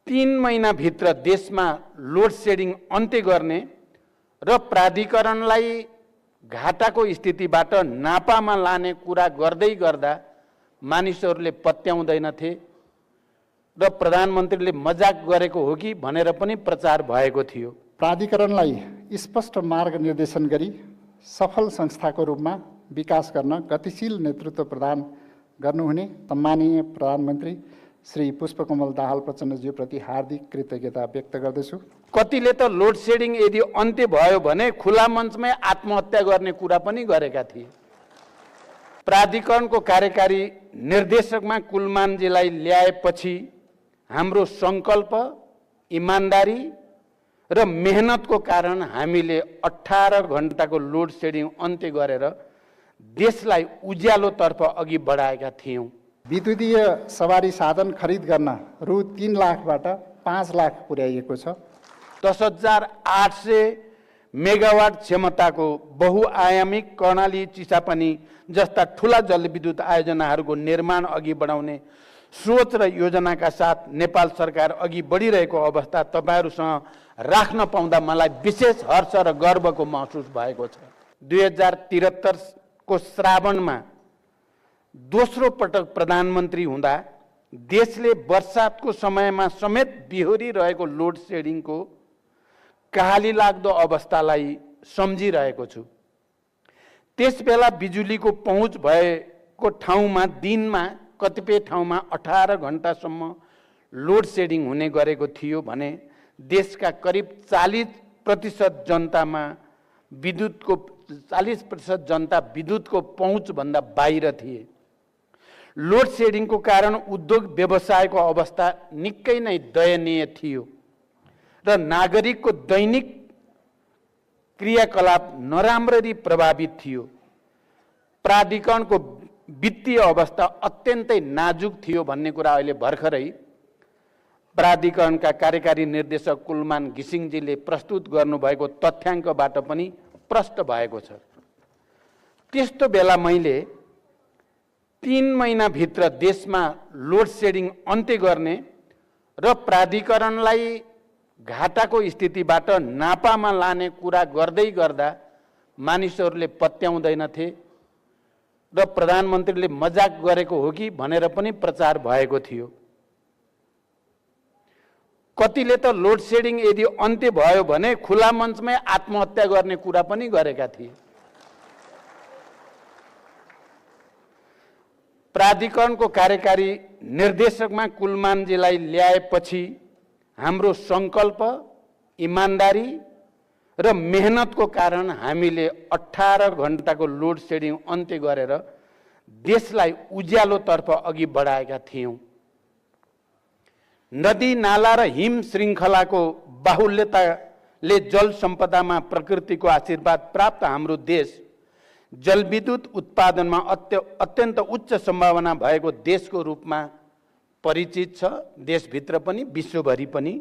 3 महिनाभित्र देशमा load shedding अन्त्य गर्ने र प्राधिकरणलाई घाटाको स्थितिबाट नापामा लाने कुरा गर्दै गर्दा मानिसहरूले पत्याउँदैनथे र प्रधानमन्त्रीले मजाक गरेको हो कि भनेर पनि प्रचार भएको थियो। प्राधिकरणलाई स्पष्ट मार्गनिर्देशन गरी सफल संस्थाको रूपमा विकास गर्न गतिशील नेतृत्व प्रदान गर्नुहुने सम्माननीय प्रधानमन्त्री श्री पुष्पकमल दाहाल प्रचण्डज्यूप्रति हार्दिक कृतज्ञता व्यक्त गर्दछु। कतिले त लोड सेडिङ यदि अन्त्य भयो भने खुला मञ्चमै आत्महत्या गर्ने कुरा पनि गरेका थिए। प्राधिकरणको कार्यकारी निर्देशकमा कुलमानजीलाई ल्याएपछि हाम्रो सङ्कल्प, इमान्दारी र मेहनतको कारण हामीले 18 घण्टाको लोड सेडिङ अन्त्य गरेर देशलाई उज्यालोतर्फ अघि बढाएका थियौँ। विद्युतीय सवारी साधन खरिद गर्न रु 3 लाखबाट 5 लाख पुर्याइएको छ। 10,800 मेगावाट क्षमताको बहुआयामिक कर्णाली चिसापानी जस्ता ठुला जलविद्युत आयोजनाहरूको निर्माण अघि बढाउने सोच र योजनाका साथ नेपाल सरकार अघि बढिरहेको अवस्था तपाईहरूसँग राख्न पाउँदा मलाई विशेष हर्ष र गर्वको महसुस भएको छ। 2073 को श्रावणमा दोस्रो पटक प्रधानमन्त्री हुँदा देशले वर्षातको समयमा समेत बिहोरिरहेको लोड सेडिङको कहाली लाग्दो अवस्थालाई सम्झिरहेको छु। त्यसबेला बिजुलीको पहुँच भएको ठाउँमा दिनमा कतिपय ठाउँमा 18 घण्टासम्म लोड सेडिङ हुने गरेको थियो भने देशका करिब 40% जनतामा 40% जनता विद्युतको पहुँचभन्दा बाहिर थिए। लोड सेडिङको कारण उद्योग व्यवसायको अवस्था निकै नै दयनीय थियो र नागरिकको दैनिक क्रियाकलाप नराम्ररी प्रभावित थियो। प्राधिकरणको वित्तीय अवस्था अत्यन्तै नाजुक थियो भन्ने कुरा अहिले भर्खरै प्राधिकरणका कार्यकारी निर्देशक कुलमान घिसिङजीले प्रस्तुत गर्नुभएको तथ्याङ्कबाट पनि प्रष्ट भएको छ। त्यस्तो बेला मैले 3 महिनाभित्र देशमा लोड सेडिङ अन्त्य गर्ने र प्राधिकरणलाई घाटाको स्थितिबाट नापामा लाने कुरा गर्दै गर्दा मानिसहरूले पत्याउँदैनथे र प्रधानमन्त्रीले मजाक गरेको हो कि भनेर पनि प्रचार भएको थियो। कतिले त लोड सेडिङ यदि अन्त्य भयो भने खुला मञ्चमै आत्महत्या गर्ने कुरा पनि गरेका थिए। प्राधिकरणको कार्यकारी निर्देशकमा कुलमानजीलाई ल्याएपछि हाम्रो सङ्कल्प, इमान्दारी र मेहनतको कारण हामीले 18 घण्टाको लोड सेडिङ अन्त्य गरेर देशलाई उज्यालोतर्फ अघि बढाएका थियौँ। नदी नाला र हिम श्रृङ्खलाको बाहुल्यताले जल सम्पदामा प्रकृतिको आशीर्वाद प्राप्त हाम्रो देश जलविद्युत उत्पादनमा अत्यन्त उच्च सम्भावना भएको देशको रूपमा परिचित छ। देशभित्र पनि विश्वभरि पनि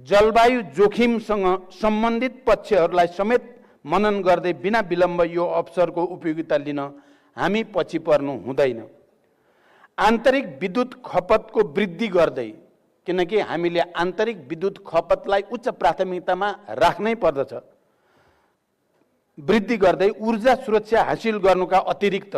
जलवायु जोखिमसँग सम्बन्धित पक्षहरूलाई समेत मनन गर्दै बिना विलम्ब यो अवसरको उपयोगिता लिन हामी पछि पर्नु हुँदैन। आन्तरिक विद्युत खपतको वृद्धि गर्दै, किनकि हामीले आन्तरिक विद्युत खपतलाई उच्च प्राथमिकतामा राख्नै पर्दछ, वृद्धि गर्दै ऊर्जा सुरक्षा हासिल गर्नुका अतिरिक्त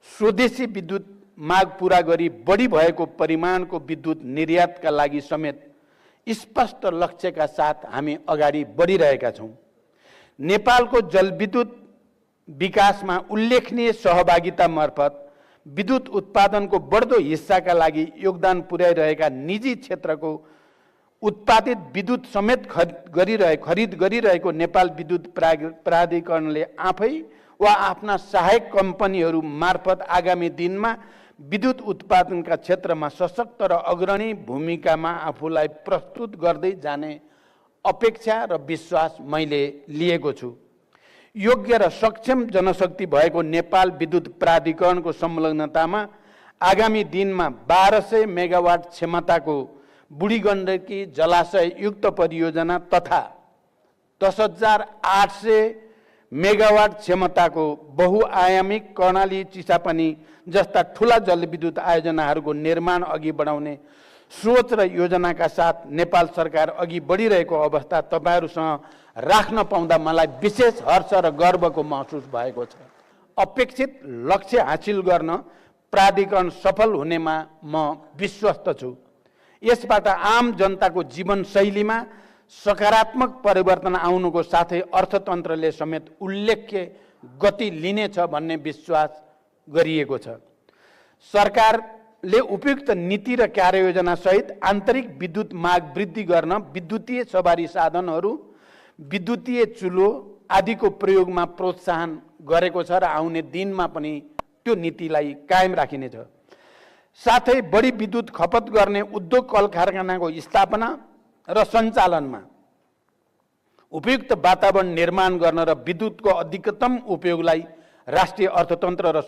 स्वदेशी विद्युत माग पूरा गरी बढी भएको परिमाणको विद्युत निर्यातका लागि समेत स्पष्ट लक्ष्यका साथ हामी अगाडि बढिरहेका छौँ। नेपालको जलविद्युत विकासमा उल्लेखनीय सहभागिता मार्फत विद्युत उत्पादनको बढ्दो हिस्साका लागि योगदान पुर्याइरहेका निजी क्षेत्रको उत्पादित विद्युत समेत खरिद गरिरहेको नेपाल विद्युत प्राधिकरणले आफै वा आफ्ना सहायक कम्पनीहरू मार्फत आगामी दिनमा विद्युत उत्पादनका क्षेत्रमा सशक्त र अग्रणी भूमिकामा आफूलाई प्रस्तुत गर्दै जाने अपेक्षा र विश्वास मैले लिएको छु। योग्य र सक्षम जनशक्ति भएको नेपाल विद्युत प्राधिकरणको संलग्नतामा आगामी दिनमा 1200 मेगावाट क्षमताको बुढीगण्डकी जलाशय युक्त परियोजना तथा 10,800 मेगावाट क्षमताको बहुआयामिक कर्णाली चिसापानी जस्ता ठुला जलविद्युत आयोजनाहरूको निर्माण अघि बढाउने सोच र योजनाका साथ नेपाल सरकार अघि बढिरहेको अवस्था तपाईहरूसँग राख्न पाउँदा मलाई विशेष हर्ष र गर्वको महसुस भएको छ। अपेक्षित लक्ष्य हासिल गर्न प्राधिकरण सफल हुनेमा म विश्वस्त छु। यसबाट आम जनताको जीवनशैलीमा सकारात्मक परिवर्तन आउनुको साथै अर्थतन्त्रले समेत उल्लेख्य गति लिनेछ भन्ने विश्वास गरिएको छ। सरकारले उपयुक्त नीति र कार्ययोजना सहित आन्तरिक विद्युत माग वृद्धि गर्न विद्युतीय सवारी साधनहरू, विद्युतीय चुलो आदिको प्रयोगमा प्रोत्साहन गरेको छ र आउने दिनमा पनि त्यो नीतिलाई कायम राखिनेछ। साथै बढी विद्युत खपत गर्ने उद्योग कल कारखानाको स्थापना र सञ्चालनमा उपयुक्त वातावरण निर्माण गर्न र विद्युतको अधिकतम उपयोगलाई राष्ट्रिय अर्थतन्त्र र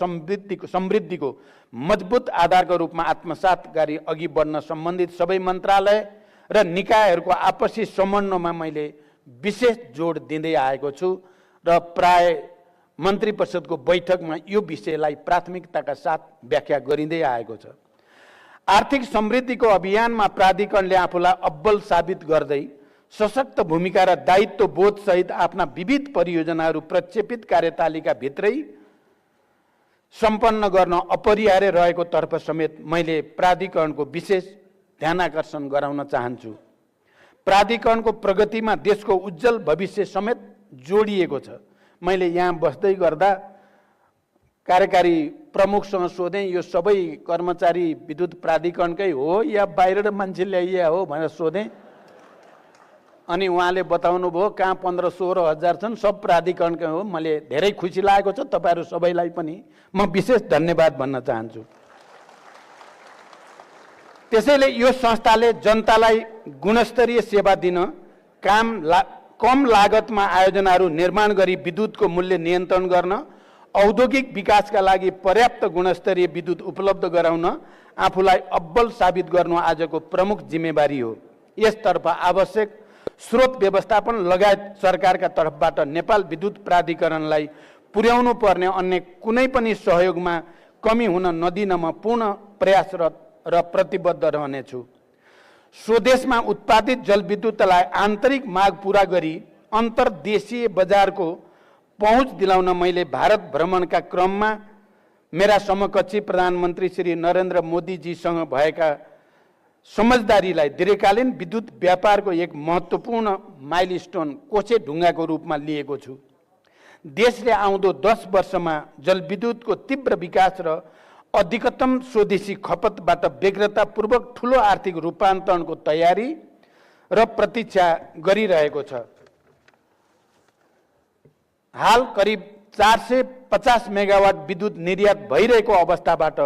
समृद्धिको मजबुत आधारको रूपमा आत्मसात गरी अघि बढ्न सम्बन्धित सबै मन्त्रालय र निकायहरूको आपसी समन्वयमा मैले विशेष जोड दिँदै आएको छु र प्राय मन्त्री परिषदको बैठकमा यो विषयलाई प्राथमिकताका साथ व्याख्या गरिँदै आएको छ। आर्थिक समृद्धिको अभियानमा प्राधिकरणले आफूलाई अब्बल साबित गर्दै सशक्त भूमिका र दायित्व बोध सहित आफ्ना विविध परियोजनाहरू प्रक्षेपित कार्यतालिका भित्रै सम्पन्न गर्न अपरिहार्य रहेको तर्फ समेत मैले प्राधिकरणको विशेष ध्यानाकर्षण गराउन चाहन्छु। प्राधिकरणको प्रगतिमा देशको उज्जवल भविष्य समेत जोडिएको छ। मैले यहाँ बस्दै गर्दा कार्यकारी प्रमुखसँग सोधेँ, यो सबै कर्मचारी विद्युत प्राधिकरणकै हो या बाहिर मान्छे ल्याइया हो भनेर सोधेँ। अनि उहाँले बताउनु भयो कहाँ 15-16 हजार छन्, सब प्राधिकरणकै हो। मैले धेरै खुसी लागेको छ। तपाईहरू सबैलाई पनि म विशेष धन्यवाद भन्न चाहन्छु। त्यसैले यो संस्थाले जनतालाई गुणस्तरीय सेवा दिन कम लागतमा आयोजनाहरू निर्माण गरी विद्युतको मूल्य नियन्त्रण गर्न, औद्योगिक विकासका लागि पर्याप्त गुणस्तरीय विद्युत उपलब्ध गराउन आफूलाई अब्बल साबित गर्नु आजको प्रमुख जिम्मेवारी हो। यसतर्फ आवश्यक स्रोत व्यवस्थापन लगायत सरकारका तर्फबाट नेपाल विद्युत प्राधिकरणलाई पुर्याउनु पर्ने अन्य कुनै पनि सहयोगमा कमी हुन नदिन म पूर्ण प्रयासरत र प्रतिबद्ध रहनेछु। स्वदेशमा उत्पादित जलविद्युतलाई आन्तरिक माग पूरा गरी अन्तर्देशीय बजारको पहुँच दिलाउन मैले भारत भ्रमणका क्रममा मेरा समकक्षी प्रधानमन्त्री श्री नरेन्द्र मोदीजीसँग भएका समझदारीलाई दीर्घकालीन विद्युत व्यापारको एक महत्त्वपूर्ण माइलस्टोन कोसे ढुङ्गाको रूपमा लिएको छु। देशले आउँदो 10 वर्षमा जलविद्युतको तीव्र विकास र अधिकतम स्वदेशी खपतबाट व्यग्रतापूर्वक ठूलो आर्थिक रूपान्तरणको तयारी र प्रतीक्षा गरिरहेको छ। हाल करिब 450 मेगावाट विद्युत निर्यात भइरहेको अवस्थाबाट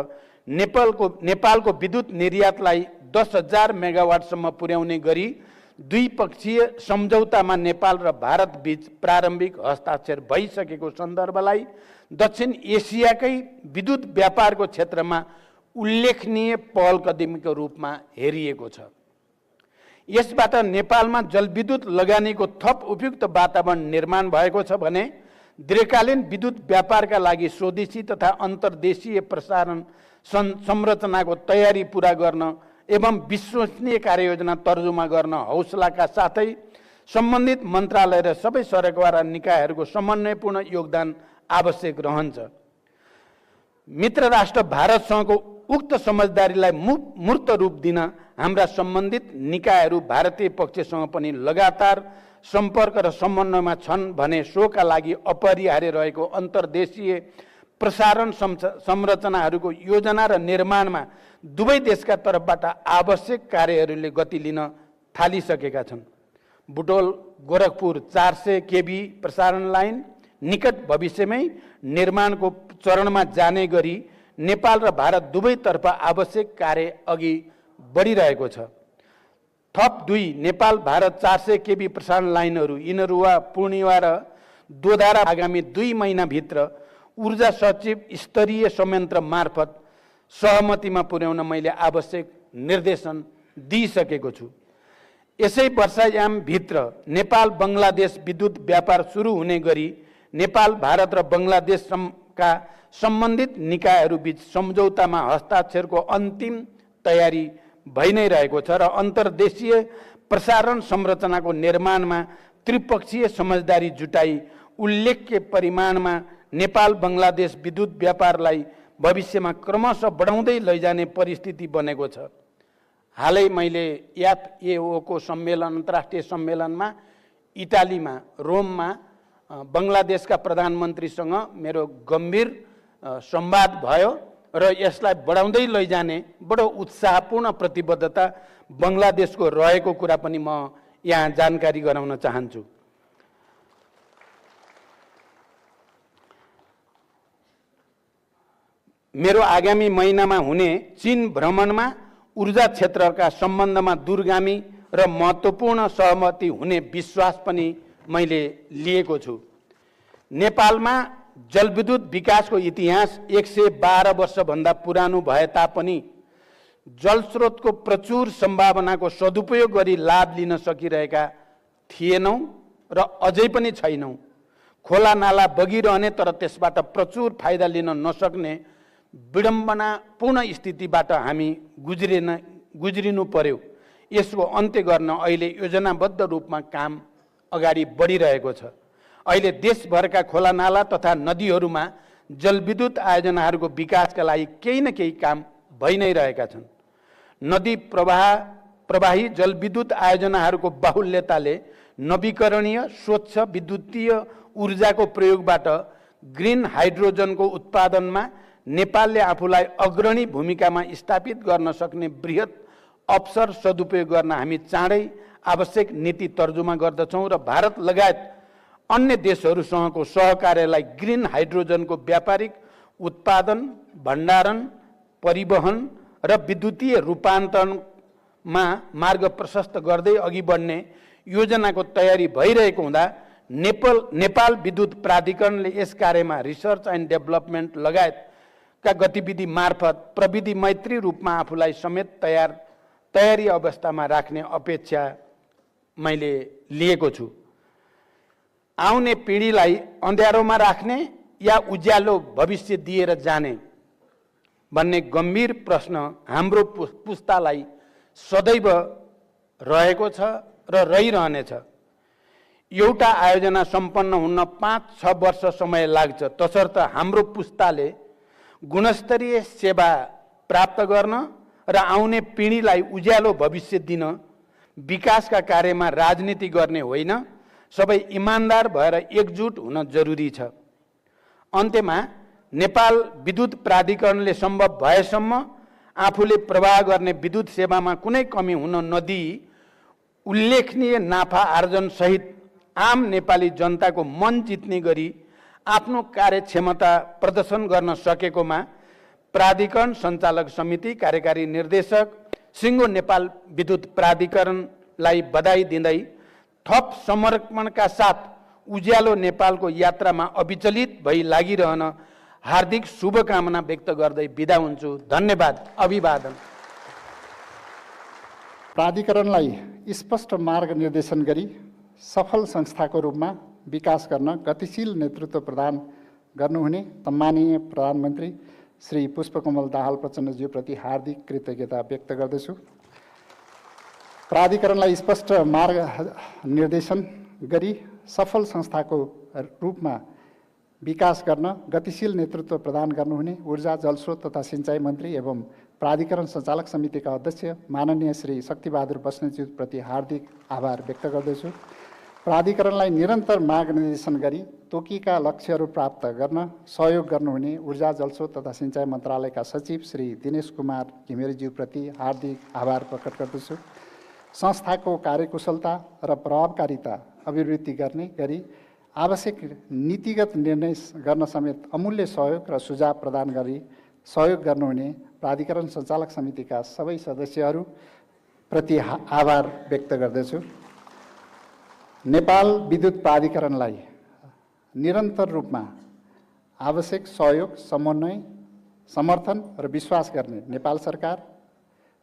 नेपालको विद्युत निर्यातलाई 10,000 मेगावाटसम्म पुर्याउने गरी द्विपक्षीय सम्झौतामा नेपाल र भारत बीच प्रारम्भिक हस्ताक्षर भइसकेको सन्दर्भलाई दक्षिण एसियाकै विद्युत व्यापारको क्षेत्रमा उल्लेखनीय पहल कदमीको रूपमा हेरिएको छ। यसबाट नेपालमा जलविद्युत लगानीको थप उपयुक्त वातावरण निर्माण भएको छ भने दीर्घकालीन विद्युत व्यापारका लागि स्वदेशी तथा अन्तर्देशीय प्रसारण संरचनाको तयारी पूरा गर्न एवं विश्वसनीय कार्ययोजना तर्जुमा गर्न हौसलाका साथै सम्बन्धित मन्त्रालय र सबै सरकार निकायहरूको समन्वयपूर्ण योगदान आवश्यक रहन्छ। मित्र राष्ट्र भारतसँगको उक्त समझदारीलाई मूर्त रूप दिन हाम्रा सम्बन्धित निकायहरू भारतीय पक्षसँग पनि लगातार सम्पर्क र समन्वयमा छन् भने सोका लागि अपरिहार्य रहेको अन्तर्देशीय प्रसारण संरचनाहरूको योजना र निर्माणमा दुवै देशका तर्फबाट आवश्यक कार्यहरूले गति लिन थालिसकेका छन्। बुटोल गोरखपुर 400 केबी प्रसारण लाइन निकट भविष्यमै निर्माणको चरणमा जाने गरी नेपाल र भारत दुवैतर्फ आवश्यक कार्य अघि बढिरहेको छ। थप 2 नेपाल भारत 400 केबी प्रसारण लाइनहरू इनरुवा, पूर्णिया र दोधारा आगामी 2 महिनाभित्र ऊर्जा सचिव स्तरीय संयन्त्र मार्फत सहमतिमा पुर्याउन मैले आवश्यक निर्देशन दिइसकेको छु। यसै वर्षायामभित्र नेपाल बङ्गलादेश विद्युत व्यापार सुरु हुने गरी नेपाल भारत र बङ्गलादेशका सम्बन्धित निकायहरू बीच सम्झौतामा हस्ताक्षरको अन्तिम तयारी भइ नै रहेको छ र अन्तर्देशीय प्रसारण संरचनाको निर्माणमा त्रिपक्षीय समझदारी जुटाई उल्लेख्य परिमाणमा नेपाल बङ्गलादेश विद्युत व्यापारलाई भविष्यमा क्रमशः बढाउँदै लैजाने परिस्थिति बनेको छ। हालै मैले FAO को सम्मेलन अन्तर्राष्ट्रिय सम्मेलनमा इटालीमा रोममा बङ्गलादेशका प्रधानमन्त्रीसँग मेरो गम्भीर संवाद भयो र यसलाई बढाउँदै लैजाने बडो उत्साहपूर्ण प्रतिबद्धता बङ्गलादेशको रहेको कुरा पनि म यहाँ जानकारी गराउन चाहन्छु। मेरो आगामी महिनामा हुने चीन भ्रमणमा ऊर्जा क्षेत्रका सम्बन्धमा दूरगामी र महत्त्वपूर्ण सहमति हुने विश्वास पनि मैले लिएको छु। नेपालमा जलविद्युत विकासको इतिहास 112 वर्षभन्दा पुरानो भए तापनि जलस्रोतको प्रचुर सम्भावनाको सदुपयोग गरी लाभ लिन सकिरहेका थिएनौं र अझै पनि छैनौं। खोला नाला बगिरहने तर त्यसबाट प्रचुर फाइदा लिन नसक्ने विडम्बनापूर्ण स्थितिबाट हामी गुज्रिनु पर्यो। यसको अन्त्य गर्न अहिले योजनाबद्ध रूपमा काम अगाडि बढिरहेको छ। अहिले देशभरका खोला नाला तथा नदीहरूमा जलविद्युत आयोजनाहरूको विकासका लागि केही न केही काम भइ नै रहेका छन्। नदी प्रवाही जलविद्युत आयोजनाहरूको बाहुल्यताले नवीकरणीय स्वच्छ विद्युतीय ऊर्जाको प्रयोगबाट ग्रीन हाइड्रोजनको उत्पादनमा नेपालले आफूलाई अग्रणी भूमिकामा स्थापित गर्न सक्ने बृहत अवसर सदुपयोग गर्न हामी चाँडै आवश्यक नीति तर्जुमा गर्दछौँ र भारत लगायत अन्य देशहरूसँगको सहकार्यलाई ग्रीन हाइड्रोजनको व्यापारिक उत्पादन, भण्डारण, परिवहन र विद्युतीय रूपान्तरणमा मार्ग प्रशस्त गर्दै अघि बढ्ने योजनाको तयारी भइरहेको हुँदा नेपाल विद्युत प्राधिकरणले यस कार्यमा रिसर्च एन्ड डेभलपमेन्ट लगायतका गतिविधि मार्फत प्रविधि मैत्री रूपमा आफूलाई समेत तयारी अवस्थामा राख्ने अपेक्षा मैले लिएको छु। आउने पिँढीलाई अँध्यारोमा राख्ने या उज्यालो भविष्य दिएर जाने भन्ने गम्भीर प्रश्न हाम्रो पुस्तालाई सदैव रहेको छ र रहिरहनेछ। एउटा आयोजना सम्पन्न हुन 5-6 वर्ष समय लाग्छ, तसर्थ हाम्रो पुस्ताले गुणस्तरीय सेवा प्राप्त गर्न र आउने पिँढीलाई उज्यालो भविष्य दिन विकासका कार्यमा राजनीति गर्ने होइन, सबै इमानदार भएर एकजुट हुन जरुरी छ। अन्त्यमा नेपाल विद्युत प्राधिकरणले सम्भव भएसम्म आफूले प्रवाह गर्ने विद्युत सेवामा कुनै कमी हुन नदिई उल्लेखनीय नाफा आर्जन सहित आम नेपाली जनताको मन जित्ने गरी आफ्नो कार्यक्षमता प्रदर्शन गर्न सकेकोमा प्राधिकरण सञ्चालक समिति, कार्यकारी निर्देशक, सिङ्गो नेपाल विद्युत प्राधिकरणलाई बधाई दिँदै थप समर्पणका साथ उज्यालो नेपालको यात्रामा अविचलित भई लागिरहन हार्दिक शुभकामना व्यक्त गर्दै बिदा हुन्छु। धन्यवाद। अभिवादन। प्राधिकरणलाई स्पष्ट मार्ग निर्देशन गरी सफल संस्थाको रूपमा विकास गर्न गतिशील नेतृत्व प्रदान गर्नुहुने सम्माननीय प्रधानमन्त्री श्री पुष्पकमल दाहाल प्रचण्डज्यूप्रति हार्दिक कृतज्ञता व्यक्त गर्दछु। प्राधिकरणलाई स्पष्ट मार्ग निर्देशन गरी सफल संस्थाको रूपमा विकास गर्न गतिशील नेतृत्व प्रदान गर्नुहुने ऊर्जा, जलस्रोत तथा सिंचाई मन्त्री एवं प्राधिकरण सञ्चालक समितिका अध्यक्ष माननीय श्री शक्तिबहादुर बस्नेतज्यूप्रति हार्दिक आभार व्यक्त गर्दछु। प्राधिकरणलाई निरन्तर मार्गनिर्देशन गरी तोकिएका लक्ष्यहरू प्राप्त गर्न सहयोग गर्नुहुने ऊर्जा, जलस्रोत तथा सिंचाई मन्त्रालयका सचिव श्री दिनेश कुमार घिमिरेज्यूप्रति हार्दिक आभार प्रकट गर्दछु। संस्थाको कार्यकुशलता र प्रभावकारिता अभिवृद्धि गर्ने गरी आवश्यक नीतिगत निर्णय गर्न समेत अमूल्य सहयोग र सुझाव प्रदान गरी सहयोग गर्नुहुने प्राधिकरण सञ्चालक समितिका सबै सदस्यहरूप्रति आभार व्यक्त गर्दछु। नेपाल विद्युत प्राधिकरणलाई निरन्तर रूपमा आवश्यक सहयोग, समन्वय, समर्थन र विश्वास गर्ने नेपाल सरकार,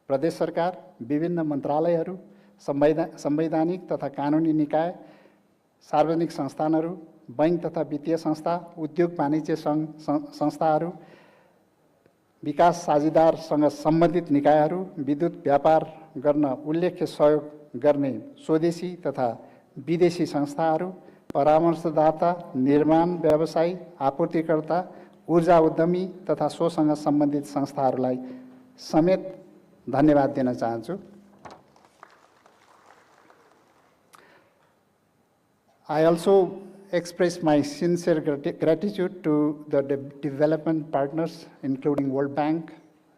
प्रदेश सरकार, विभिन्न मन्त्रालयहरू, संवैधानिक तथा कानुनी निकाय, सार्वजनिक संस्थानहरू, बैंक तथा वित्तीय संस्था, उद्योग वाणिज्य संस्थाहरू, विकास साझेदारसँग सम्बन्धित निकायहरू विद्युत व्यापार गर्न उल्लेख्य सहयोग गर्ने स्वदेशी तथा विदेशी संस्थाहरू, परामर्शदाता, निर्माण व्यवसायी, आपूर्तिकर्ता, ऊर्जा उद्यमी तथा सोसँग सम्बन्धित संस्थाहरूलाई समेत धन्यवाद दिन चाहन्छु। I also express my sincere gratitude to the development partners, including World Bank,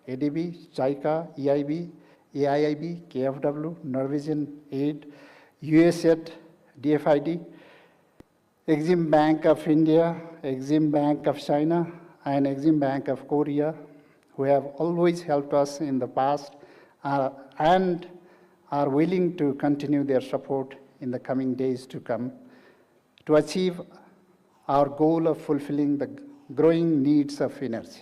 ADB, JICA, EIB, AIIB, KFW, Norwegian Aid, USAID, DFID, Exim Bank of India, Exim Bank of China, and Exim Bank of Korea, who have always helped us in the past and are willing to continue their support in the coming days to come to achieve our goal of fulfilling the growing needs of energy.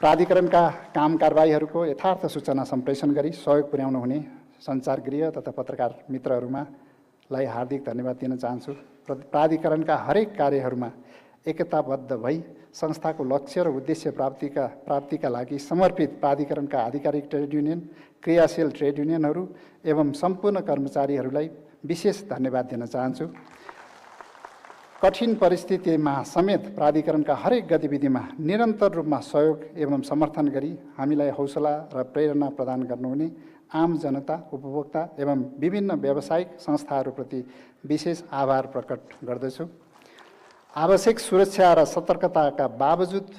प्राधिकरणका काम कारबाहीहरूको यथार्थ सूचना सम्प्रेषण गरी सहयोग पुर्याउनु हुने सञ्चारगृह तथा पत्रकार मित्रहरूलाई हार्दिक धन्यवाद दिन चाहन्छु। प्राधिकरणका हरेक कार्यहरूमा एकताबद्ध भई संस्थाको लक्ष्य र उद्देश्य प्राप्तिका लागि समर्पित प्राधिकरणका आधिकारिक ट्रेड युनियन, क्रियाशील ट्रेड युनियनहरू एवं सम्पूर्ण कर्मचारीहरूलाई विशेष धन्यवाद दिन चाहन्छु। कठिन परिस्थितिमा समेत प्राधिकरणका हरेक गतिविधिमा निरन्तर रूपमा सहयोग एवं समर्थन गरी हामीलाई हौसला र प्रेरणा प्रदान गर्नुहुने आम जनता, उपभोक्ता एवं विभिन्न व्यावसायिक संस्थाहरूप्रति विशेष आभार प्रकट गर्दछु। आवश्यक सुरक्षा र सतर्कताका बावजुद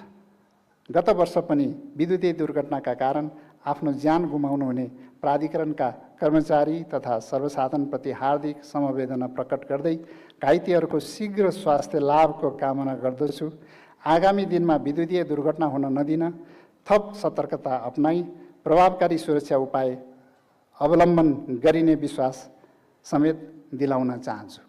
गत वर्ष पनि विद्युतीय दुर्घटनाका कारण आफ्नो ज्यान गुमाउनु हुने प्राधिकरणका कर्मचारी तथा सर्वसाधारणप्रति हार्दिक समवेदना प्रकट गर्दै घाइतेहरूको शीघ्र स्वास्थ्य लाभको कामना गर्दछु। आगामी दिनमा विद्युतीय दुर्घटना हुन नदिन थप सतर्कता अपनाई प्रभावकारी सुरक्षा उपाय अवलम्बन गरिने विश्वास समेत दिलाउन चाहन्छु।